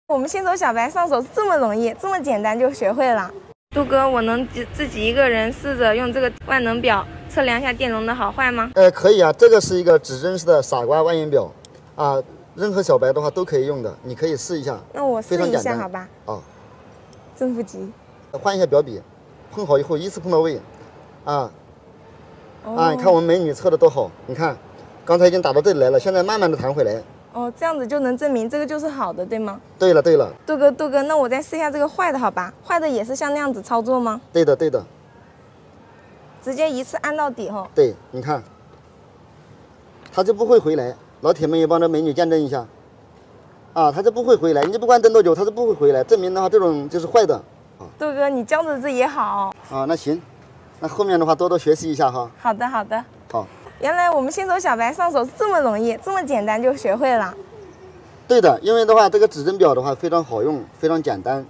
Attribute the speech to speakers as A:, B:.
A: 我们新手小白上手这么容易，这么简单就学会了。杜哥，我能自己一个人试着用这个万能表测量一下电容的好坏吗？
B: 可以啊，这个是一个指针式的傻瓜万用表啊，任何小白的话都可以用的，你可以试一下。
A: 那我试一下好吧？
B: 啊，
A: 正负极，
B: 换一下表笔，碰好以后依次碰到位，啊，你看我们美女测的多好，你看，刚才已经打到这里来了，现在慢慢的弹回来。
A: 哦，这样子就能证明这个就是好的，对吗？
B: 对了对了，
A: 杜哥，那我再试一下这个坏的，好吧？坏的也是像那样子操作吗？
B: 对的，
A: 直接一次按到底吼。
B: 对，你看，它就不会回来。老铁们也帮这美女见证一下，啊，它就不会回来，你不管等多久，它是不会回来，证明的话这种就是坏的。啊，
A: 杜哥，你教的这也好。
B: 啊，那行，那后面的话多多学习一下哈。
A: 好的。
B: 好。
A: 原来我们新手小白上手这么容易，这么简单就学会了。
B: 对的，因为的话，这个指针表的话非常好用，非常简单。